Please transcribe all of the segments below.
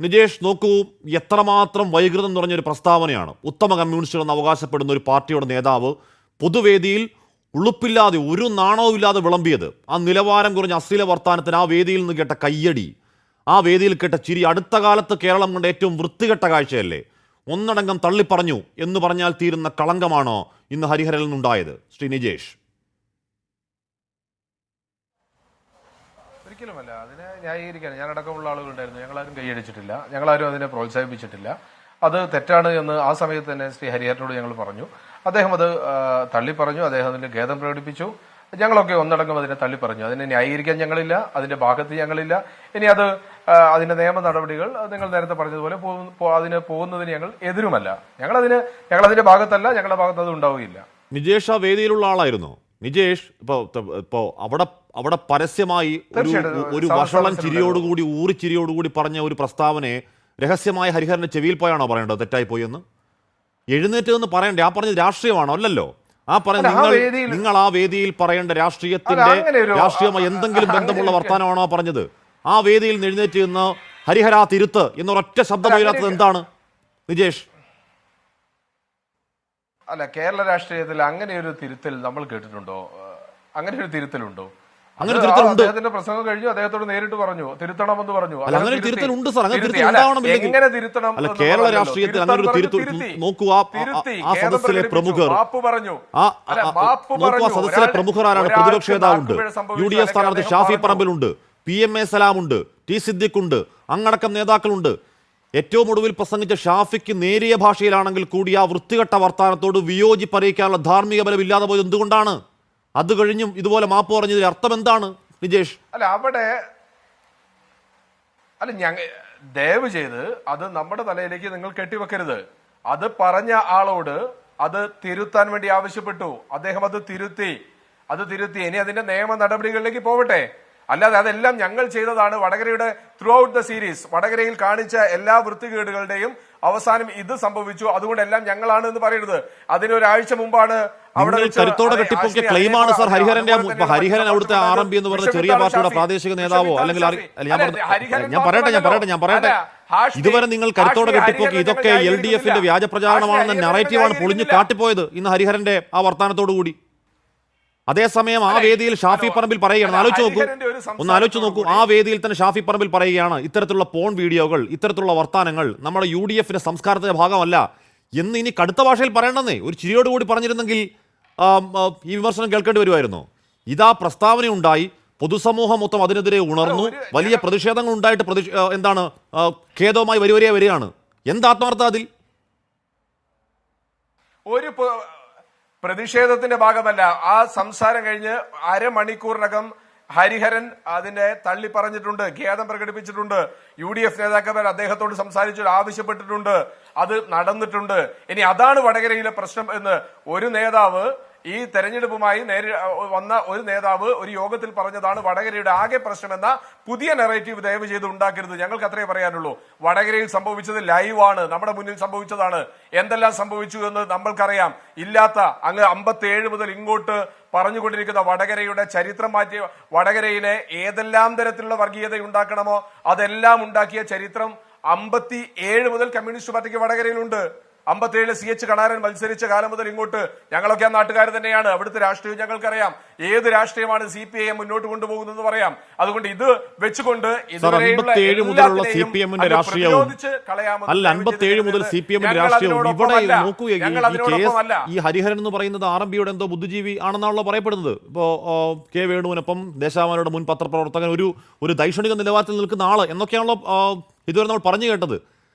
നിജേഷ് നോക്കൂ, എത്രമാത്രം വൈകൃതം നിറഞ്ഞൊരു പ്രസ്താവനയാണ്. ഉത്തമ കമ്മ്യൂണിസ്റ്റുകൾ എന്ന് അവകാശപ്പെടുന്ന ഒരു പാർട്ടിയുടെ നേതാവ് പൊതുവേദിയിൽ ഉളുപ്പില്ലാതെ ഒരു നാണവും ഇല്ലാതെ വിളമ്പിയത്, ആ നിലവാരം കുറഞ്ഞ അശ്ലീല വർത്താനത്തിന് ആ വേദിയിൽ നിന്ന് കേട്ട കയ്യടി, ആ വേദിയിൽ കേട്ട ചിരി അടുത്ത കാലത്ത് കേരളം കണ്ട ഏറ്റവും വൃത്തികെട്ട കാഴ്ചയല്ലേ? ഒന്നടങ്കം തള്ളിപ്പറഞ്ഞു എന്ന് പറഞ്ഞാൽ തീരുന്ന കളങ്കമാണോ ഇന്ന് ഹരിഹരനിൽ നിന്നുണ്ടായത്? ശ്രീ നിജേഷ്. ഒരിക്കലുമല്ല. അതിനെ ന്യായീകരിക്കാൻ ഞാനടക്കമുള്ള ആളുകളുണ്ടായിരുന്നു. ഞങ്ങളാരും കൈയടിച്ചിട്ടില്ല, ഞങ്ങളാരും അതിനെ പ്രോത്സാഹിപ്പിച്ചിട്ടില്ല. അത് തെറ്റാണ് എന്ന് ആ സമയത്ത് തന്നെ ശ്രീ ഹരിഹരനോട് ഞങ്ങൾ പറഞ്ഞു. അദ്ദേഹം അത് തള്ളിപ്പറഞ്ഞു, അദ്ദേഹം അതിന്റെ ഖേദം പ്രകടിപ്പിച്ചു. ഞങ്ങളൊക്കെ ഒന്നടങ്കം അതിനെ തള്ളിപ്പറഞ്ഞു. അതിനെ ന്യായീകരിക്കാൻ ഞങ്ങളില്ല, അതിന്റെ ഭാഗത്ത് ഞങ്ങളില്ല. ഇനി അത് അതിന്റെ നിയമ നടപടികൾ നിങ്ങൾ നേരത്തെ പറഞ്ഞതുപോലെ അതിന് പോകുന്നതിന് ഞങ്ങൾ എതിരുമല്ല. ഞങ്ങളതിന്റെ ഭാഗത്തല്ല, ഞങ്ങളുടെ ഭാഗത്ത് അത് ഉണ്ടാവുകയില്ല. നിജേഷ് ആ വേദിയിലുള്ള ആളായിരുന്നു. നിജേഷ് ഇപ്പോ അവിടെ പരസ്യമായി ഒരു വഷളൻ ചിരിയോടുകൂടി ഊറിച്ചിരിയോടുകൂടി പറഞ്ഞ ഒരു പ്രസ്താവനയെ രഹസ്യമായ ഹരിഹരന്റെ ചെവിയിൽ പോയാണോ പറയേണ്ടത് തെറ്റായി പോയി എന്ന്? എഴുന്നേറ്റ് എന്ന് പറയണ്ടേ? ആ പറഞ്ഞത് രാഷ്ട്രീയമാണോ? അല്ലല്ലോ. ആ പറഞ്ഞ നിങ്ങൾ ആ വേദിയിൽ പറയേണ്ട രാഷ്ട്രീയമായി എന്തെങ്കിലും ബന്ധമുള്ള വർത്തമാനമാണോ പറഞ്ഞത്? ആ വേദിയിൽ എഴുന്നേറ്റ് നിന്ന് ഹരിഹര തിരുത്ത് എന്നൊരൊറ്റ ശബ്ദമുയരാത്തത് എന്താണ് നിജേഷ്? അല്ല, കേരള രാഷ്ട്രീയത്തിൽ അങ്ങനെ ഒരു തിരുത്തൽ നമ്മൾ കേട്ടിട്ടുണ്ടോ? അങ്ങനെ ഒരു തിരുത്തലുണ്ടോ? അദ്ദേഹത്തിന്റെ പ്രസംഗം കഴിഞ്ഞു, അദ്ദേഹത്തോട് നേരിട്ട് പറഞ്ഞു തിരുത്തണമെന്ന് പറഞ്ഞു. അങ്ങനെ തിരുത്തലുണ്ട് സാർ. എങ്ങനെ തിരുത്തണം? കേരള രാഷ്ട്രീയത്തിൽ അങ്ങനെ ഒരു തിരുത്തൽ നോക്കുക. ആ സദസ്സിലെ പ്രമുഖർ സദസ്സിലെ പ്രമുഖർ ആരാണ്? പ്രതിപക്ഷ നേതാവുണ്ട്, UDF സ്ഥാനാർത്ഥി ഷാഫി പറമ്പിലുണ്ട്, PMA സലാമുണ്ട്, T സിദ്ദിഖ് ഉണ്ട്, അങ്ങടക്കം നേതാക്കളുണ്ട്. ഏറ്റവും ഒടുവിൽ പ്രസംഗിച്ച ഷാഫിക്ക് നേരിയ ഭാഷയിലാണെങ്കിൽ കൂടി ആ വൃത്തികെട്ട വർത്താനത്തോട് വിയോജിപ്പ് അറിയിക്കാനുള്ള ധാർമ്മിക ബലം ഇല്ലാതെ പോയത് എന്തുകൊണ്ടാണ്? അത് കഴിഞ്ഞും ഇതുപോലെ മാപ്പ് പറഞ്ഞതിന്റെ അർത്ഥം എന്താണ് നിജേഷ്? ദയവ് ചെയ്ത് അത് നമ്മുടെ തലയിലേക്ക് നിങ്ങൾ കെട്ടിവെക്കരുത്. അത് പറഞ്ഞ ആളോട് അത് തിരുത്താൻ വേണ്ടി ആവശ്യപ്പെട്ടു, അദ്ദേഹം അത് തിരുത്തി. ഇനി അതിന്റെ നിയമ നടപടികളിലേക്ക് പോവട്ടെ. അല്ലാതെ അതെല്ലാം ഞങ്ങൾ ചെയ്തതാണ്. വടകരയുടെ ത്രൂ ഔട്ട് ദ സീരീസ് വടകരയിൽ കാണിച്ച എല്ലാ വൃത്തികേടുകളുടെയും അവസാനം ഇത് സംഭവിച്ചു, അതുകൊണ്ടെല്ലാം ഞങ്ങളാണ് എന്ന് പറയരുത്. അതിനൊരാഴ്ച മുമ്പാണ് കരുത്തോടെ കെട്ടിപ്പൊക്കിയ ക്ലെയിമാണ് സാർ ഹരിഹരന്റെ. ഹരിഹരൻ അവിടുത്തെ RMP എന്ന് പറഞ്ഞ ചെറിയ പാർട്ടിയുടെ പ്രാദേശിക നേതാവോ അല്ലെങ്കിൽ ഞാൻ പറയട്ടെ ഇതുവരെ നിങ്ങൾ കരുത്തോടെ കെട്ടിപ്പൊക്കി ഇതൊക്കെ LDFന്റെ വ്യാജ പ്രചാരണമാണെന്ന നറേറ്റീവാണ് പൊളിഞ്ഞു കാട്ടിപ്പോയത് ഇന്ന് ഹരിഹരന്റെ ആ വർത്താനത്തോടു കൂടി. അതേസമയം ആ വേദിയിൽ ഷാഫി പറമ്പിൽ പറയുകയാണ്, ആലോചിച്ച് നോക്കൂ, ആ വേദിയിൽ തന്നെ ഷാഫി പറമ്പിൽ പറയുകയാണ് ഇത്തരത്തിലുള്ള പോൺ വീഡിയോകൾ, ഇത്തരത്തിലുള്ള വർത്താനങ്ങൾ നമ്മുടെ UDFന്റെ സംസ്കാരത്തിന്റെ ഭാഗമല്ല എന്ന് ഇനി കടുത്ത ഭാഷയിൽ പറയണമെന്നേ. ഒരു ചിരിയോടുകൂടി പറഞ്ഞിരുന്നെങ്കിൽ ഈ വിമർശനം കേൾക്കേണ്ടി വരുമായിരുന്നു. ഇതാ പ്രസ്താവന ഉണ്ടായി, പൊതുസമൂഹം മൊത്തം അതിനെതിരെ ഉണർന്നു, വലിയ പ്രതിഷേധങ്ങൾ ഉണ്ടായിട്ട് ഖേദവുമായി വരികയാണ്. എന്താത്മാർത്ഥ അതിൽ? ഒരു പ്രതിഷേധത്തിന്റെ ഭാഗമല്ല. ആ സംസാരം കഴിഞ്ഞ് അരമണിക്കൂറിനകം ഹരിഹരൻ അതിനെ തള്ളി പറഞ്ഞിട്ടുണ്ട്, ഖേദം പ്രകടിപ്പിച്ചിട്ടുണ്ട്. UDF നേതാക്കന്മാർ അദ്ദേഹത്തോട് സംസാരിച്ചു, ആവശ്യപ്പെട്ടിട്ടുണ്ട്, അത് നടന്നിട്ടുണ്ട്. ഇനി അതാണ് വടകരയിലെ പ്രശ്നം എന്ന് ഒരു നേതാവ്, ഈ തെരഞ്ഞെടുപ്പുമായി വന്ന ഒരു നേതാവ് ഒരു യോഗത്തിൽ പറഞ്ഞതാണ് വടകരയുടെ ആകെ പ്രശ്നമെന്ന പുതിയ നെറേറ്റീവ് ദയവ് ചെയ്ത് ഉണ്ടാക്കരുത്. ഞങ്ങൾക്ക് അത്രേ പറയാനുള്ളൂ. വടകരയിൽ സംഭവിച്ചത് ലൈവാണ്, നമ്മുടെ മുന്നിൽ സംഭവിച്ചതാണ്. എന്തെല്ലാം സംഭവിച്ചു എന്ന് നമ്മൾക്കറിയാം. ഇല്ലാത്ത അങ്ങ് 57 മുതൽ ഇങ്ങോട്ട് പറഞ്ഞുകൊണ്ടിരിക്കുന്ന വടകരയുടെ ചരിത്രം മാറ്റി വടകരയിലെ ഏതെല്ലാം തരത്തിലുള്ള വർഗീയത ഉണ്ടാക്കണമോ അതെല്ലാം ഉണ്ടാക്കിയ ചരിത്രം 57 മുതൽ കമ്മ്യൂണിസ്റ്റ് പാർട്ടിക്ക് വടകരയിലുണ്ട്. 57 CH കണാരൻ മത്സരിച്ച കാലം മുതൽ ഇങ്ങോട്ട് ഞങ്ങളൊക്കെ ആ നാട്ടുകാർ തന്നെയാണ്. അവിടുത്തെ രാഷ്ട്രീയം ഞങ്ങൾക്കറിയാം. ഏത് രാഷ്ട്രീയമാണ് CPIM മുന്നോട്ട് കൊണ്ടുപോകുന്നതെന്ന് പറയാം. അതുകൊണ്ട് ഇത് വെച്ചുകൊണ്ട് ഈ ഹരിഹരൻ എന്ന് പറയുന്നത് RMPയുടെ എന്തോ ബുദ്ധിജീവി ആണെന്നാണല്ലോ പറയപ്പെടുന്നത്. ഇപ്പോ K വേണുവിനൊപ്പം ദേശാമാരുടെ മുൻ പത്രപ്രവർത്തകൻ, ഒരു ദൈക്ഷണിക നിലവാരത്തിൽ നിൽക്കുന്ന ആള് എന്നൊക്കെയാണല്ലോ ഇതുവരെ നമ്മൾ പറഞ്ഞു കേട്ടത്.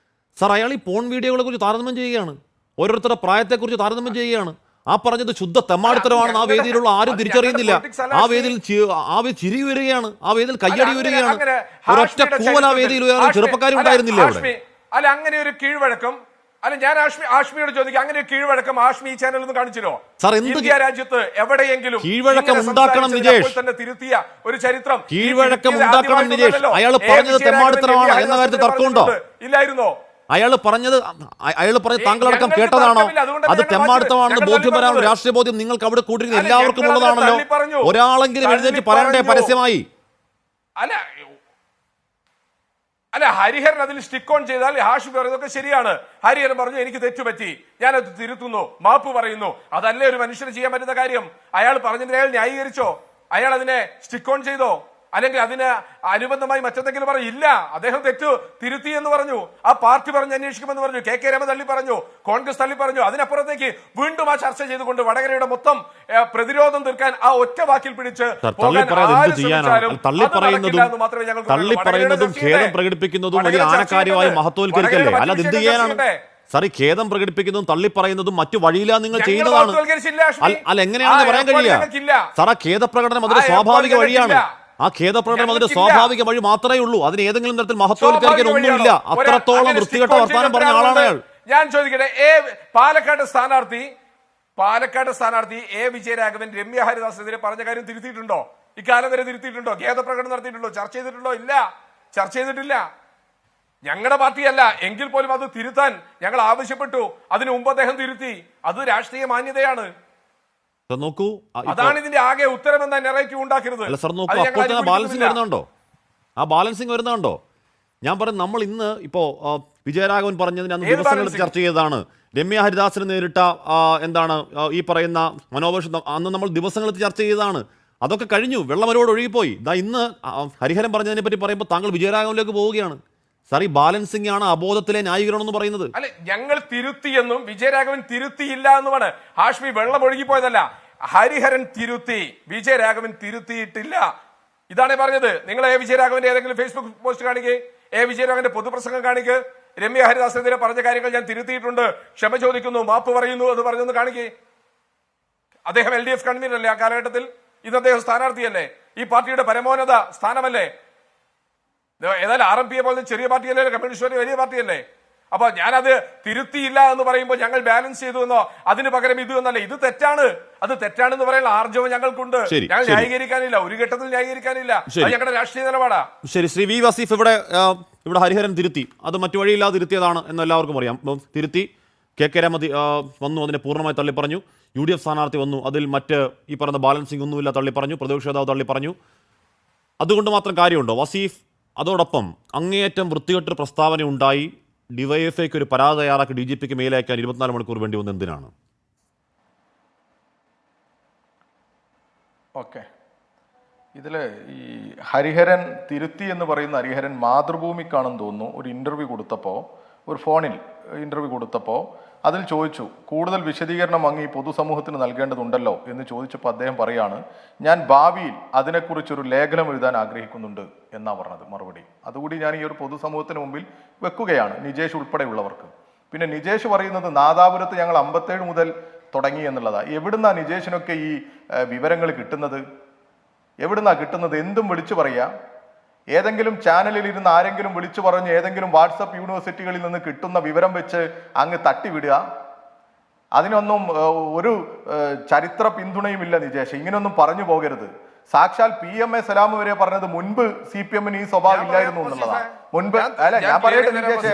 സാർ, അയാൾ ഈ പോൺ വീഡിയോകളെ കുറിച്ച് താരതമ്യം ചെയ്യുകയാണ്, ഓരോരുത്തരുടെ പ്രായത്തെക്കുറിച്ച് താരതമ്യം ചെയ്യുകയാണ്. ആ പറഞ്ഞത് ശുദ്ധ തെമ്മാടിത്തരമാണെന്ന് ആ വേദിയിലുള്ള ആരും തിരിച്ചറിയുന്നില്ല. ആ വേദിയിൽ ചിരി വരികയാണ്, ആ വേദിയിൽ കയ്യടി വരികയാണ്. ഒരൊറ്റ കൂവൽ ആ വേദിയിൽ ചെറുപ്പക്കാരും ഉണ്ടായിരുന്നില്ല അവിടെ. അല്ല, അങ്ങനെ ഒരു കീഴ്വഴക്കം ഞാൻ ആഷ്മിയോട് ചോദിക്കാം, അങ്ങനെ ഒരു കീഴ്വഴക്കം ആഷ്മി ഈ ചാനലിൽ നിന്ന് കാണിച്ചില്ലോ? സാർ, ഇന്ത്യ രാജ്യത്ത് എവിടെയെങ്കിലും കീഴ്വഴക്കം ഉണ്ടാക്കണം നിജേഷ്, തന്നെ തിരുത്തിയ ഒരു ചരിത്രം കീഴ്വഴക്കം ഉണ്ടാക്കണം നിജേഷ്. അയാൾ പറഞ്ഞത് തെമ്മാടിത്തരമാണ് എന്ന കാര്യത്തിൽ തർക്കമുണ്ടോ? ഇല്ലായിരുന്നോ? അയാൾ പറഞ്ഞത് താങ്കളടക്കം കേട്ടതാണോ? അത് തെമ്മാടുത്തമാണെന്ന് ബോധ്യം വരാനുള്ള രാഷ്ട്രീയ ബോധ്യം നിങ്ങൾക്ക് അവിടെ കൂട്ടിരുന്ന എല്ലാവർക്കും ഉള്ളതാണല്ലോ. ഒരാളെങ്കിലും എഴുന്നേറ്റ് പറയണ്ടേ പരസ്യമായി? അല്ല, അല്ല, ഹരിഹരൻ അതിൽ സ്റ്റിക്ക് ഓൺ ചെയ്താൽ ഹാഷിം പറയുന്നതൊക്കെ ശരിയാണ്. ഹരിഹരൻ പറഞ്ഞു എനിക്ക് തെറ്റുപറ്റി, ഞാനത് തിരുത്തുന്നു, മാപ്പ് പറയുന്നു. അതല്ലേ ഒരു മനുഷ്യന് ചെയ്യാൻ പറ്റുന്ന കാര്യം. അയാൾ പറഞ്ഞതിനെ അയാൾ ന്യായീകരിച്ചോ? അയാൾ അതിനെ സ്റ്റിക്ക് ഓൺ ചെയ്തോ? അല്ലെങ്കിൽ അതിന് അനുബന്ധമായി മറ്റെന്തെങ്കിലും പറഞ്ഞു? ഇല്ല, അദ്ദേഹം തെറ്റു തിരുത്തി എന്ന് പറഞ്ഞു. ആ പാർട്ടി പറഞ്ഞ് അന്വേഷിക്കുമെന്ന് പറഞ്ഞു. കെ രമ തള്ളി പറഞ്ഞു, കോൺഗ്രസ് തള്ളി പറഞ്ഞു. അതിനപ്പുറത്തേക്ക് വീണ്ടും ആ ചർച്ച ചെയ്തുകൊണ്ട് വടകരയുടെ മൊത്തം പ്രതിരോധം തീർക്കാൻ ആ ഒറ്റ വാക്കിൽ പിടിച്ച് തള്ളിപ്പറയുന്നതും ഖേദം പ്രകടിപ്പിക്കുന്നതും വലിയ ആനക്കാര്യമായി മഹത്വവൽക്കരിക്കല്ലേ? അല്ലാതെ എന്ത് ചെയ്യാനാണ്? സാറി, ഖേദം പ്രകടിപ്പിക്കുന്നതും തള്ളിപ്പറയുന്നതും മറ്റു വഴിയില്ല നിങ്ങൾ ചെയ്യുന്നതാണ്. അല്ല, എങ്ങനെയാണെന്ന് പറയാൻ കഴിയില്ല. സാർ, ആ ഖേദപ്രകടനം അതൊരു സ്വാഭാവിക വഴിയാണ്. ആ ഖേദപ്രകടനം അതിന്റെ സ്വാഭാവിക വഴി മാത്രമേ ഉള്ളൂ. അതിന് ഏതെങ്കിലും തരത്തിൽ മഹത്വവൽക്കരിക്കാൻ ഒന്നുമില്ല. അത്രത്തോളം വൃത്തികെട്ട വർത്താനം പറഞ്ഞ ആളാണ് അയാൾ. ഞാൻ ചോദിക്കട്ടെ, പാലക്കാട് സ്ഥാനാർത്ഥി എ വിജയരാഘവൻ രമ്യ ഹരിദാസിനെതിരെ പറഞ്ഞ കാര്യം തിരുത്തിയിട്ടുണ്ടോ? ഇക്കാലം വരെ തിരുത്തിയിട്ടുണ്ടോ? ഖേദപ്രകടനം നടത്തിയിട്ടുണ്ടോ? ചർച്ച ചെയ്തിട്ടുണ്ടോ? ഇല്ല, ചർച്ച ചെയ്തിട്ടില്ല. ഞങ്ങളുടെ പാർട്ടിയല്ല എങ്കിൽ പോലും അത് തിരുത്താൻ ഞങ്ങൾ ആവശ്യപ്പെട്ടു. അതിനു മുമ്പ് അദ്ദേഹം തിരുത്തി. അത് രാഷ്ട്രീയ മാന്യതയാണ്. നോക്കൂ, അതാണ് ഇതിന്റെ ആകെ ഉത്തരം എന്ന നെറേറ്റീവ് ഉണ്ടാക്കരുത്. അല്ല സർ, നോക്കൂ, അപ്പോൾ തന്നെ ബാലൻസിങ് വരുന്നുണ്ടോ? ആ ബാലൻസിങ് വരുന്നുണ്ടോ? ഞാൻ പറഞ്ഞു, നമ്മൾ ഇന്ന് ഇപ്പോ വിജയരാഘവൻ പറഞ്ഞതിന് അന്ന് ദിവസങ്ങൾ ചർച്ച ചെയ്തതാണ്. രമ്യ ഹരിദാസിന് നേരിട്ട എന്താണ് ഈ പറയുന്ന മനോവേഷം അന്ന് നമ്മൾ ദിവസങ്ങളിൽ ചർച്ച ചെയ്തതാണ്. അതൊക്കെ കഴിഞ്ഞു, വെള്ളമരോട് ഒഴുകിപ്പോയി. ഇന്ന് ഹരിഹരൻ പറഞ്ഞതിനെ പറ്റി പറയുമ്പോൾ താങ്കൾ വിജയരാഘവനിലേക്ക് പോവുകയാണ്. സാർ, ഈ ബാലൻസിംഗ് ആണ് അബോധത്തിലെ ന്യായീകരണം എന്ന് പറയുന്നത്. അല്ലെ, ഞങ്ങൾ തിരുത്തിയെന്നും വിജയരാഘവൻ തിരുത്തിയില്ല എന്നുമാണ്. ഹാഷ്മി വെള്ളം ഒഴുകിപ്പോയതല്ല, ഹരിഹരൻ തിരുത്തി, വിജയരാഘവൻ തിരുത്തിയിട്ടില്ല. ഇതാണ് പറഞ്ഞത്. നിങ്ങൾ എ വിജയരാഘവന്റെ ഏതെങ്കിലും ഫേസ്ബുക്ക് പോസ്റ്റ് കാണിക്കേ, എ വിജയരാഘവന്റെ പൊതുപ്രസംഗം കാണിക്ക്. രമ്യ ഹരിദാസിനെതിരെ പറഞ്ഞ കാര്യങ്ങൾ ഞാൻ തിരുത്തിയിട്ടുണ്ട്, ക്ഷമ ചോദിക്കുന്നു, മാപ്പ് പറയുന്നു എന്ന് പറഞ്ഞൊന്ന് കാണിക്കേ. അദ്ദേഹം LDF കൺവീനർ അല്ലേ ആ കാലഘട്ടത്തിൽ? ഇന്ന് അദ്ദേഹം സ്ഥാനാർത്ഥിയല്ലേ? ഈ പാർട്ടിയുടെ പരമോന്നത സ്ഥാനമല്ലേ? ഏതായാലും RMP പോലെ ചെറിയ പാർട്ടിയല്ലേ, കമ്മ്യൂണിസ്റ്റ് പാർട്ടി വലിയ പാർട്ടിയല്ലേ? അപ്പൊ ഞാനത് തിരുത്തിയില്ല എന്ന് പറയുമ്പോൾ ഞങ്ങൾ ബാലൻസ് ചെയ്തു എന്നോ അതിന് പകരം ഇത് എന്നല്ല. ഇത് തെറ്റാണ്. അത് തെറ്റാണെന്ന് പറയാനുള്ള ആർജവം ഞങ്ങൾക്കുണ്ട്. ഞങ്ങൾ ന്യായീകരിക്കാനില്ല, ഒരു ഘട്ടത്തിൽ ന്യായീകരിക്കാനില്ല. അത് ഞങ്ങളുടെ രാഷ്ട്രീയ നിലപാടാ. ശരി, ശ്രീ വി വസീഫ്, ഇവിടെ ഹരിഹരൻ തിരുത്തി, അത് മറ്റു വഴിയില്ലാതെ തിരുത്തിയതാണ് എന്ന് എല്ലാവർക്കും അറിയാം. തിരുത്തി, കെ രമ വന്നു, അതിനെ പൂർണ്ണമായി തള്ളിപ്പറഞ്ഞു. UDF സ്ഥാനാർത്ഥി വന്നു, അതിൽ മറ്റ് ഈ പറയുന്ന ബാലൻസിംഗ് ഒന്നുമില്ല, തള്ളിപ്പറഞ്ഞു. പ്രതിപക്ഷ നേതാവ് തള്ളിപ്പറഞ്ഞു. അതുകൊണ്ട് മാത്രം കാര്യമുണ്ടോ വസീഫ്? അതോടൊപ്പം അങ്ങേയറ്റം വൃത്തികെട്ടൊരു പ്രസ്താവന ഉണ്ടായി. ഡിവൈഎഫ്ഐക്ക് ഒരു പരാതി തയ്യാറാക്കി DGPക്ക് മെയിലയക്കാൻ 24 മണിക്കൂർ വേണ്ടി വന്നത് എന്തിനാണ്? ഓക്കെ, ഇതില് ഈ ഹരിഹരൻ തിരുത്തി എന്ന് പറയുന്ന ഹരിഹരൻ മാതൃഭൂമിക്കാണെന്ന് തോന്നുന്നു ഒരു ഇന്റർവ്യൂ കൊടുത്തപ്പോൾ, ഒരു ഫോണിൽ ഇന്റർവ്യൂ കൊടുത്തപ്പോൾ അതിൽ ചോദിച്ചു, കൂടുതൽ വിശദീകരണം അങ്ങ് ഈ പൊതുസമൂഹത്തിന് നൽകേണ്ടതുണ്ടല്ലോ എന്ന് ചോദിച്ചപ്പോൾ അദ്ദേഹം പറയാണ്, ഞാൻ ഭാവിയിൽ അതിനെക്കുറിച്ചൊരു ലേഖനം എഴുതാൻ ആഗ്രഹിക്കുന്നുണ്ട് എന്നാ പറഞ്ഞത് മറുപടി. അതുകൂടി ഞാൻ ഈ ഒരു പൊതുസമൂഹത്തിന് മുമ്പിൽ വെക്കുകയാണ്, നിജേഷ് ഉൾപ്പെടെയുള്ളവർക്ക്. പിന്നെ നിജേഷ് പറയുന്നത് നാദാപുരത്ത് ഞങ്ങൾ 57 മുതൽ തുടങ്ങി എന്നുള്ളതാണ്. എവിടുന്നാ നിജേഷിനൊക്കെ ഈ വിവരങ്ങൾ കിട്ടുന്നത്? എവിടുന്നാ കിട്ടുന്നത്? എന്തും വിളിച്ചു പറയാ. ഏതെങ്കിലും ചാനലിൽ ഇരുന്ന് ആരെങ്കിലും വിളിച്ചു പറഞ്ഞ് ഏതെങ്കിലും വാട്സപ്പ് യൂണിവേഴ്സിറ്റികളിൽ നിന്ന് കിട്ടുന്ന വിവരം വെച്ച് അങ്ങ് തട്ടിവിടുക. അതിനൊന്നും ഒരു ചരിത്ര പിന്തുണയുമില്ല നിജേഷ്. ഇങ്ങനെയൊന്നും പറഞ്ഞു പോകരുത്. സാക്ഷാൽ PMA സലാം വരെ പറഞ്ഞത് മുൻപ് CPM-ന് ഈ സ്വഭാവം ഇല്ലായിരുന്നു എന്നുള്ളതാണ്. മുൻപ് അല്ല, ഞാൻ പറയട്ടെ നിജേഷ്,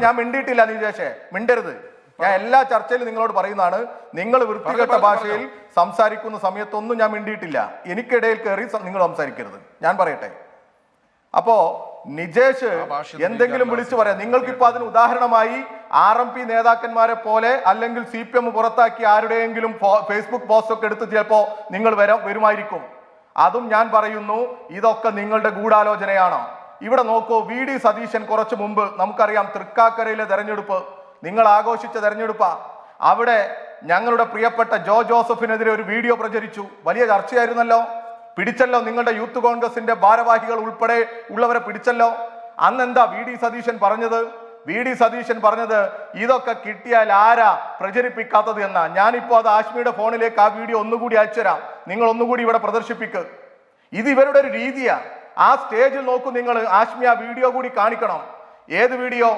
ഞാൻ മിണ്ടിയിട്ടില്ല നിജേഷേ, മിണ്ടരുത്. ഞാൻ എല്ലാ ചർച്ചയിലും നിങ്ങളോട് പറയുന്നതാണ്, നിങ്ങൾ വൃത്തികെട്ട ഭാഷയിൽ സംസാരിക്കുന്ന സമയത്തൊന്നും ഞാൻ മിണ്ടിയിട്ടില്ല. എനിക്കിടയിൽ കയറി നിങ്ങൾ സംസാരിക്കരുത്. ഞാൻ പറയട്ടെ. അപ്പോ നിജേഷ് എന്തെങ്കിലും വിളിച്ചു പറയാം. നിങ്ങൾക്കിപ്പോ അതിന് ഉദാഹരണമായി RMP നേതാക്കന്മാരെ പോലെ അല്ലെങ്കിൽ CPM പുറത്താക്കി ആരുടെയെങ്കിലും ഫേസ്ബുക്ക് പോസ്റ്റ് ഒക്കെ എടുത്ത് ചിലപ്പോ നിങ്ങൾ വരുമായിരിക്കും. അതും ഞാൻ പറയുന്നു, ഇതൊക്കെ നിങ്ങളുടെ ഗൂഢാലോചനയാണ്. ഇവിടെ നോക്കൂ, VD സതീശൻ കുറച്ചു മുമ്പ് നമുക്കറിയാം തൃക്കാക്കരയിലെ തെരഞ്ഞെടുപ്പ് നിങ്ങൾ ആഘോഷിച്ച തെരഞ്ഞെടുപ്പാ. അവിടെ ഞങ്ങളുടെ പ്രിയപ്പെട്ട ജോ ജോസഫിനെതിരെ ഒരു വീഡിയോ പ്രചരിച്ചു, വലിയ ചർച്ചയായിരുന്നല്ലോ. പിടിച്ചല്ലോ, നിങ്ങളുടെ യൂത്ത് കോൺഗ്രസിന്റെ ഭാരവാഹികൾ ഉൾപ്പെടെ ഉള്ളവരെ പിടിച്ചല്ലോ. അന്നെന്താ VD സതീശൻ പറഞ്ഞത്? VD സതീശൻ പറഞ്ഞത് ഇതൊക്കെ കിട്ടിയാൽ ആരാ പ്രചരിപ്പിക്കാത്തത് എന്നാ. ഞാനിപ്പോ അത് ആശ്മിയുടെ ഫോണിലേക്ക് ആ വീഡിയോ ഒന്നുകൂടി അയച്ചുതരാം, നിങ്ങൾ ഒന്നുകൂടി ഇവിടെ പ്രദർശിപ്പിക്ക്. ഇത് ഇവരുടെ ഒരു രീതിയാ. ആ സ്റ്റേജിൽ നോക്കൂ നിങ്ങൾ, ആശ്മി ആ വീഡിയോ കൂടി കാണിക്കണം. ഏത് വീഡിയോ?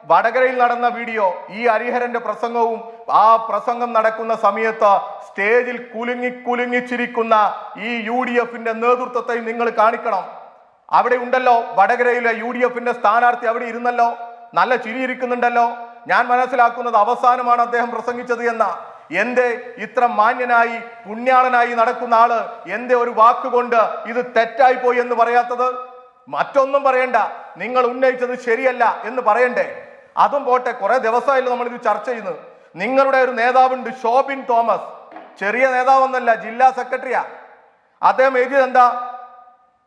വടകരയിൽ നടന്ന വീഡിയോ. ഈ ഹരിഹരന്റെ പ്രസംഗവും ആ പ്രസംഗം നടക്കുന്ന സമയത്ത് സ്റ്റേജിൽ കുലുങ്ങിച്ചിരിക്കുന്ന ഈ UDF-ന്റെ നേതൃത്വത്തെയും നിങ്ങൾ കാണിക്കണം. അവിടെ ഉണ്ടല്ലോ വടകരയിലെ UDF-ന്റെ സ്ഥാനാർത്ഥി അവിടെ ഇരുന്നല്ലോ, നല്ല ചിരിയിരിക്കുന്നുണ്ടല്ലോ. ഞാൻ മനസ്സിലാക്കുന്നത് അവസാനമാണ് അദ്ദേഹം പ്രസംഗിച്ചത് എന്ന. എന്തേ ഇത്ര മാന്യനായി പുണ്യാളനായി നടക്കുന്ന ആള് എന്തേ ഒരു വാക്കുകൊണ്ട് ഇത് തെറ്റായി പോയി എന്ന് പറയാത്തത്? മറ്റൊന്നും പറയണ്ട, നിങ്ങൾ ഉന്നയിച്ചത് ശരിയല്ല എന്ന് പറയണ്ടേ? അതും പോട്ടെ, കുറെ ദിവസമായല്ലോ നമ്മളിത് ചർച്ച ചെയ്യുന്നത്. നിങ്ങളുടെ ഒരു നേതാവുണ്ട്, ഷോബിൻ തോമസ്, ചെറിയ നേതാവൊന്നല്ല, ജില്ലാ സെക്രട്ടറിയാ. അദ്ദേഹം എഴുതിയത് എന്താ?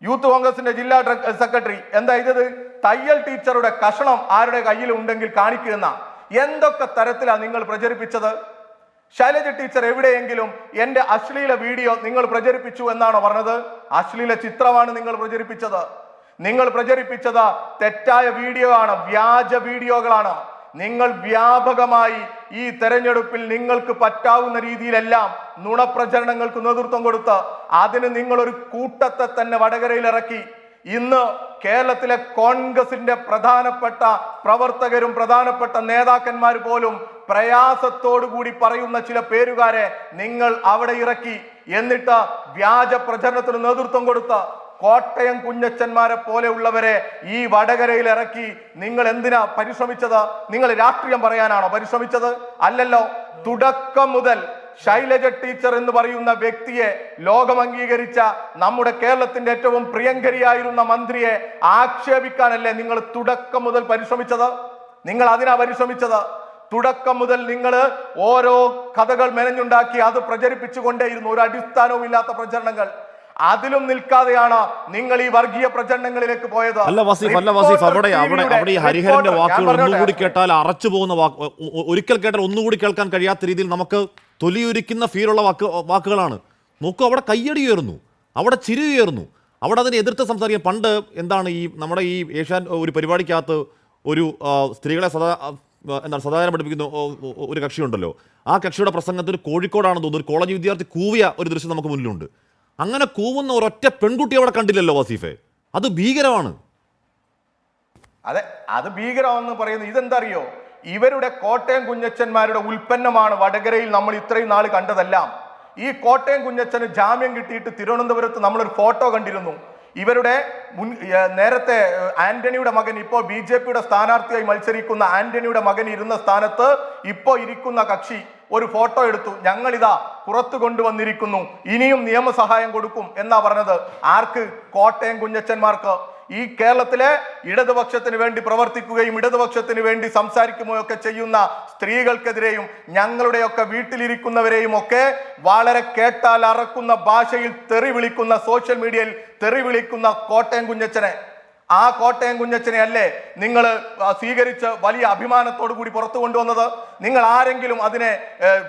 യൂത്ത് കോൺഗ്രസിന്റെ ജില്ലാ സെക്രട്ടറി എന്താ എഴുതിയത്? തയ്യൽ ടീച്ചറുടെ കഷണം ആരുടെ കയ്യിൽ ഉണ്ടെങ്കിൽ കാണിക്കുന്ന. എന്തൊക്കെ തരത്തിലാണ് നിങ്ങൾ പ്രചരിപ്പിച്ചത്? ശൈലജ ടീച്ചർ എവിടെയെങ്കിലും എന്റെ അശ്ലീല വീഡിയോ നിങ്ങൾ പ്രചരിപ്പിച്ചു എന്നാണോ പറഞ്ഞത്? അശ്ലീല ചിത്രമാണ് നിങ്ങൾ പ്രചരിപ്പിച്ചത്. നിങ്ങൾ പ്രചരിപ്പിച്ചത് തെറ്റായ വീഡിയോ ആണ്, വ്യാജ വീഡിയോകളാണ്. നിങ്ങൾ വ്യാപകമായി ഈ തെരഞ്ഞെടുപ്പിൽ നിങ്ങൾക്ക് പറ്റാവുന്ന രീതിയിലെല്ലാം നുണപ്രചരണങ്ങൾക്ക് നേതൃത്വം കൊടുത്ത് അതിന് നിങ്ങളൊരു കൂട്ടത്തെ തന്നെ വടകരയിൽ ഇറക്കി. ഇന്ന് കേരളത്തിലെ കോൺഗ്രസിന്റെ പ്രധാനപ്പെട്ട പ്രവർത്തകരും പ്രധാനപ്പെട്ട നേതാക്കന്മാർ പോലും പ്രയാസത്തോടു കൂടി പറയുന്ന ചില പേരുകാരെ നിങ്ങൾ അവിടെ ഇറക്കി. എന്നിട്ട് വ്യാജ പ്രചരണത്തിന് നേതൃത്വം കൊടുത്ത് കോട്ടയം കുഞ്ഞച്ചന്മാരെ പോലെയുള്ളവരെ ഈ വടകരയിൽ ഇറക്കി. നിങ്ങൾ എന്തിനാ പരിശ്രമിച്ചത്? നിങ്ങൾ രാഷ്ട്രീയം പറയാനാണോ പരിശ്രമിച്ചത്? അല്ലല്ലോ. തുടക്കം മുതൽ ശൈലജ ടീച്ചർ എന്ന് പറയുന്ന വ്യക്തിയെ, ലോകം അംഗീകരിച്ച നമ്മുടെ കേരളത്തിന്റെ ഏറ്റവും പ്രിയങ്കരിയായിരുന്ന മന്ത്രിയെ ആക്ഷേപിക്കാനല്ലേ നിങ്ങൾ തുടക്കം മുതൽ പരിശ്രമിച്ചത്? നിങ്ങൾ അതിനാ പരിശ്രമിച്ചത്. തുടക്കം മുതൽ നിങ്ങൾ ഓരോ കഥകൾ മെനഞ്ഞുണ്ടാക്കി അത് പ്രചരിപ്പിച്ചുകൊണ്ടേയിരുന്നു, ഒരു അടിസ്ഥാനവും ഇല്ലാത്ത പ്രചരണങ്ങൾ. അതിലും നിൽക്കാതെയാണ് നിങ്ങൾ ഈ വർഗീയ പ്രചരണങ്ങളിലേക്ക് പോയത്. അല്ല വസീഫ്, അവിടെ ഈ ഹരിഹരന്റെ വാക്കുകൾ ഒന്നുകൂടി കേട്ടാൽ അറച്ചു പോകുന്ന ഒരിക്കൽ കേട്ടാൽ ഒന്നുകൂടി കേൾക്കാൻ കഴിയാത്ത രീതിയിൽ നമുക്ക് തൊലിയൊരിക്കുന്ന ഫീലുള്ള വാക്കുകളാണ്. നോക്കൂ, അവിടെ കയ്യടി ഉയർന്നു, അവിടെ ചിരി ഉയർന്നു, അവിടെ അതിനെ എതിർത്ത് സംസാരിക്കാൻ. പണ്ട് എന്താണ് ഈ നമ്മുടെ ഈ ഏഷ്യാൻ ഒരു പരിപാടിക്കകത്ത് ഒരു സ്ത്രീകളെ സദാചാരം പഠിപ്പിക്കുന്ന ഒരു കക്ഷിയുണ്ടല്ലോ, ആ കക്ഷിയുടെ പ്രസംഗത്തിൽ കോഴിക്കോടാണെന്ന് തോന്നുന്നു ഒരു കോളേജ് വിദ്യാർത്ഥി കൂവിയ ഒരു ദൃശ്യം നമുക്ക് മുന്നിലുണ്ട്. അങ്ങനെ കൂവുന്ന ഒരൊറ്റ പെൺകുട്ടി അവിടെ കണ്ടില്ലല്ലോ വസീഫെ, അത് ഭീകരമാണ്. അതെ, അത് ഭീകരമാണെന്ന് പറയുന്നത് ഇതെന്താ അറിയോ? ഇവരുടെ കോട്ടയം കുഞ്ഞച്ചന്മാരുടെ ഉൽപ്പന്നമാണ് വടകരയിൽ നമ്മൾ ഇത്രയും നാൾ കണ്ടതെല്ലാം. ഈ കോട്ടയം കുഞ്ഞച്ചന് ജാമ്യം കിട്ടിയിട്ട് തിരുവനന്തപുരത്ത് നമ്മളൊരു ഫോട്ടോ കണ്ടിരുന്നു. ഇവരുടെ നേരത്തെ ആന്റണിയുടെ മകൻ, ഇപ്പോൾ BJPയുടെ സ്ഥാനാർത്ഥിയായി മത്സരിക്കുന്ന ആന്റണിയുടെ മകൻ ഇരുന്ന സ്ഥാനത്ത് ഇപ്പോ ഇരിക്കുന്ന കക്ഷി ഒരു ഫോട്ടോ എടുത്തു. ഞങ്ങളിതാ പുറത്തു കൊണ്ടുവന്നിരിക്കുന്നു, ഇനിയും നിയമസഹായം കൊടുക്കും എന്നാ പറഞ്ഞത്. ആർക്ക്? കോട്ടയം കുഞ്ഞച്ചന്മാർക്ക്. ഈ കേരളത്തിലെ ഇടതുപക്ഷത്തിന് വേണ്ടി പ്രവർത്തിക്കുകയും ഇടതുപക്ഷത്തിന് വേണ്ടി സംസാരിക്കുകയൊക്കെ ചെയ്യുന്ന സ്ത്രീകൾക്കെതിരെയും ഞങ്ങളുടെയൊക്കെ വീട്ടിലിരിക്കുന്നവരെയും ഒക്കെ വളരെ കേട്ടാൽ അറക്കുന്ന ഭാഷയിൽ തെറി വിളിക്കുന്ന, സോഷ്യൽ മീഡിയയിൽ തെറി വിളിക്കുന്ന കോട്ടയം കുഞ്ഞച്ചനെ, ആ കോട്ടയം കുഞ്ഞച്ചനെ അല്ലേ നിങ്ങൾ സ്വീകരിച്ച് വലിയ അഭിമാനത്തോടു കൂടി പുറത്തു കൊണ്ടുവന്നത്? നിങ്ങൾ ആരെങ്കിലും അതിനെ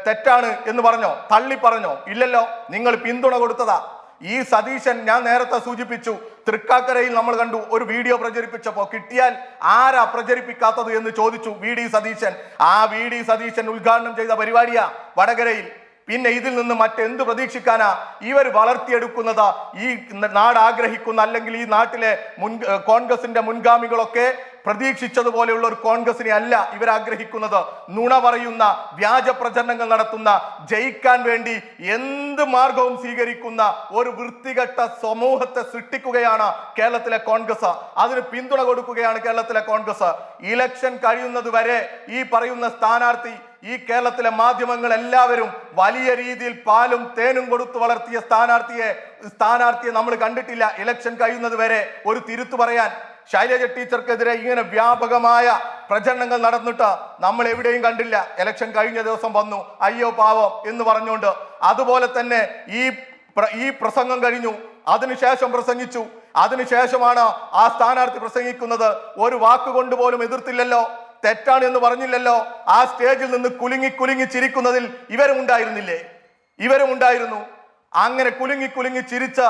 തെറ്റാണ് എന്ന് പറഞ്ഞോ, തള്ളി പറഞ്ഞോ? ഇല്ലല്ലോ, നിങ്ങൾ പിന്തുണ കൊടുത്തതാ. ഈ സതീശൻ, ഞാൻ നേരത്തെ സൂചിപ്പിച്ചു, തൃക്കാക്കരയിൽ നമ്മൾ കണ്ടു ഒരു വീഡിയോ പ്രചരിപ്പിച്ചപ്പോ കിട്ടിയാൽ ആരാ പ്രചരിപ്പിക്കാത്തത് എന്ന് ചോദിച്ചു VD സതീശൻ. ആ VD സതീശൻ ഉദ്ഘാടനം ചെയ്ത പരിപാടിയാ വടകരയിൽ. പിന്നെ ഇതിൽ നിന്ന് മറ്റെന്ത് പ്രതീക്ഷിക്കാനാ? ഇവർ വളർത്തിയെടുക്കുന്നത് ഈ നാട് ആഗ്രഹിക്കുന്ന, അല്ലെങ്കിൽ ഈ നാട്ടിലെ കോൺഗ്രസിന്റെ മുൻഗാമികളൊക്കെ പ്രതീക്ഷിച്ചതുപോലെയുള്ള ഒരു കോൺഗ്രസിനെ അല്ല ഇവർ ആഗ്രഹിക്കുന്നത്. നുണ പറയുന്ന, വ്യാജ പ്രചരണങ്ങൾ നടത്തുന്ന, ജയിക്കാൻ വേണ്ടി എന്ത് മാർഗവും സ്വീകരിക്കുന്ന ഒരു വൃത്തികെട്ട സമൂഹത്തെ സൃഷ്ടിക്കുകയാണ് കേരളത്തിലെ കോൺഗ്രസ്. അതിന് പിന്തുണ കൊടുക്കുകയാണ് കേരളത്തിലെ കോൺഗ്രസ്. ഇലക്ഷൻ കഴിയുന്നത് വരെ ഈ പറയുന്ന സ്ഥാനാർത്ഥി, ഈ കേരളത്തിലെ മാധ്യമങ്ങൾ എല്ലാവരും വലിയ രീതിയിൽ പാലും തേനും കൊടുത്തു വളർത്തിയ സ്ഥാനാർത്ഥിയെ നമ്മൾ കണ്ടിട്ടില്ല. ഇലക്ഷൻ കഴിയുന്നത് വരെ ഒരു തിരുത്തു പറയാൻ ശൈലജ ടീച്ചർക്കെതിരെ ഇങ്ങനെ വ്യാപകമായ പ്രചരണങ്ങൾ നടന്നിട്ട് നമ്മൾ എവിടെയും കണ്ടില്ല. ഇലക്ഷൻ കഴിഞ്ഞ ദിവസം വന്നു, അയ്യോ പാവം എന്ന് പറഞ്ഞുകൊണ്ട്. അതുപോലെ തന്നെ ഈ പ്രസംഗം കഴിഞ്ഞു, അതിനുശേഷം പ്രസംഗിച്ചു. അതിനുശേഷമാണ് ആ സ്ഥാനാർത്ഥി പ്രസംഗിക്കുന്നത്. ഒരു വാക്കുകൊണ്ട് പോലും എതിർത്തില്ലല്ലോ, തെറ്റാണ് എന്ന് പറഞ്ഞില്ലല്ലോ. ആ സ്റ്റേജിൽ നിന്ന് കുലുങ്ങി ചിരിക്കുന്നതിൽ ഇവരും ഉണ്ടായിരുന്നു. അങ്ങനെ കുലുങ്ങി ചിരിച്ച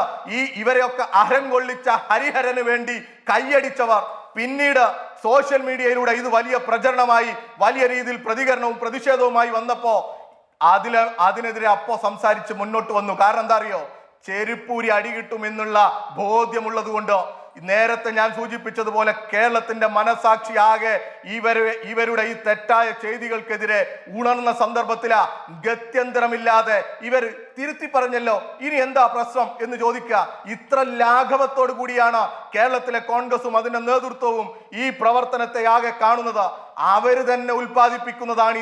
ഇവരെയൊക്കെ അഹം കൊള്ളിച്ച ഹരിഹരന് വേണ്ടി കൈയടിച്ചവർ പിന്നീട് സോഷ്യൽ മീഡിയയിലൂടെ ഇത് വലിയ പ്രചരണമായി, വലിയ രീതിയിൽ പ്രതികരണവും പ്രതിഷേധവുമായി വന്നപ്പോ അതിനെതിരെ അപ്പോ സംസാരിച്ച് മുന്നോട്ട് വന്നു. കാരണം എന്താ അറിയോ? ചെരുപ്പൂരി അടി കിട്ടുമെന്നുള്ള ബോധ്യമുള്ളത് കൊണ്ട്. നേരത്തെ ഞാൻ സൂചിപ്പിച്ചതുപോലെ കേരളത്തിന്റെ മനസാക്ഷി ആകെ ഇവരുടെ ഈ തെറ്റായ ചെയ്തികൾക്കെതിരെ ഉണർന്ന സന്ദർഭത്തിലാ ഗത്യന്തരമില്ലാതെ ഇവർ തിരുത്തി പറഞ്ഞല്ലോ. ഇനി എന്താ പ്രശ്നം എന്ന് ചോദിക്കുക. ഇത്ര ലാഘവത്തോടു കൂടിയാണ് കേരളത്തിലെ കോൺഗ്രസും അതിന്റെ നേതൃത്വവും ഈ പ്രവർത്തനത്തെ ആകെ കാണുന്നത്. അവര് തന്നെ ഉൽപ്പാദിപ്പിക്കുന്നതാണ്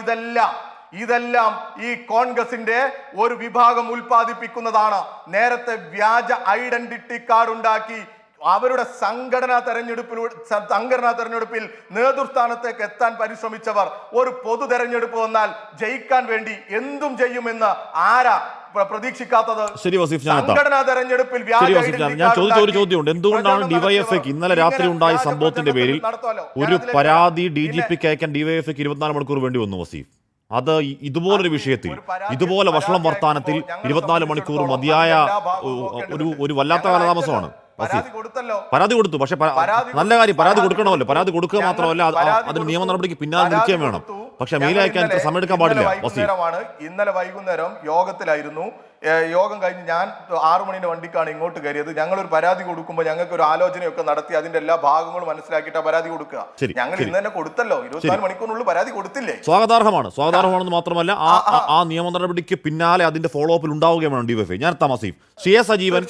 ഇതെല്ലാം ഈ കോൺഗ്രസിന്റെ ഒരു വിഭാഗം ഉൽപ്പാദിപ്പിക്കുന്നതാണ്. നേരത്തെ വ്യാജ ഐഡന്റിറ്റി കാർഡ് ഉണ്ടാക്കി അവരുടെ സംഘടനാ തെരഞ്ഞെടുപ്പിൽ നേതൃസ്ഥാനത്തേക്ക് എത്താൻ പരിശ്രമിച്ചവർ ഒരു പൊതു തെരഞ്ഞെടുപ്പ് വന്നാൽ ജയിക്കാൻ വേണ്ടി എന്തും ചെയ്യുമെന്ന് ആരാ പ്രതീക്ഷിക്കാത്തത്? ശരി വസീഫ്, ഞാൻ സംഘടനാ തെരഞ്ഞെടുപ്പിൽ ഞാൻ ചോദിച്ച ഒരു ചോദ്യമുണ്ട്. എന്തുകൊണ്ടാണ് ഡിവൈഎഫ്ഐക്ക് ഇന്നലെ രാത്രി ഉണ്ടായ സംഭവത്തിന്റെ പേരിൽ ഒരു പരാതി DGPക്ക് അയക്കാൻ ഡിവൈഎഫ്ഐക്ക് 24 മണിക്കൂർ വേണ്ടി വന്നു വസീഫ്? അത് ഇതുപോലൊരു വിഷയത്തിൽ ഇതുപോലെ വഷളം വർത്താനത്തിൽ 24 മണിക്കൂർ മതിയായ ഒരു വല്ലാത്ത കാലതാമസമാണ്. പരാതി കൊടുത്തു, പക്ഷെ നല്ല കാര്യം, പരാതി കൊടുക്കണമല്ലോ. പരാതി കൊടുക്കുക മാത്രമല്ല അതിന് നിയമ നടപടിക്ക് പിന്നാലെ നിൽക്കുകയും വേണം. പക്ഷെ മെയിൽ അയക്കാൻ സമയമെടുക്കാൻ പാടില്ല. ഇന്നലെ വൈകുന്നേരം യോഗത്തിലായിരുന്നു. യോഗം കഴിഞ്ഞ് ഞാൻ 6 മണിന്റെ വണ്ടിക്കാണ് ഇങ്ങോട്ട് കയറിയത്. ഞങ്ങൾ ഒരു പരാതി കൊടുക്കുമ്പോൾ ഞങ്ങൾക്ക് ഒരു ആലോചനയൊക്കെ നടത്തി അതിന്റെ എല്ലാ ഭാഗങ്ങളും മനസ്സിലാക്കിയിട്ട് പരാതി കൊടുക്കുക. ഞങ്ങൾ ഇന്ന് തന്നെ കൊടുത്തല്ലോ, 24 മണിക്കൂറിനുള്ളിൽ പരാതി കൊടുത്തില്ലേ? സ്വാഗതാർഹമാണെന്ന് മാത്രമല്ല ആ നിയമ നടപടിക്ക് പിന്നാലെ അതിന്റെ ഫോളോ അപ്പിൽ ഉണ്ടാവുകയും വേണം ഡിവൈഎഫ്ഐ. ഞാൻ വസീഫ്. സജീവൻ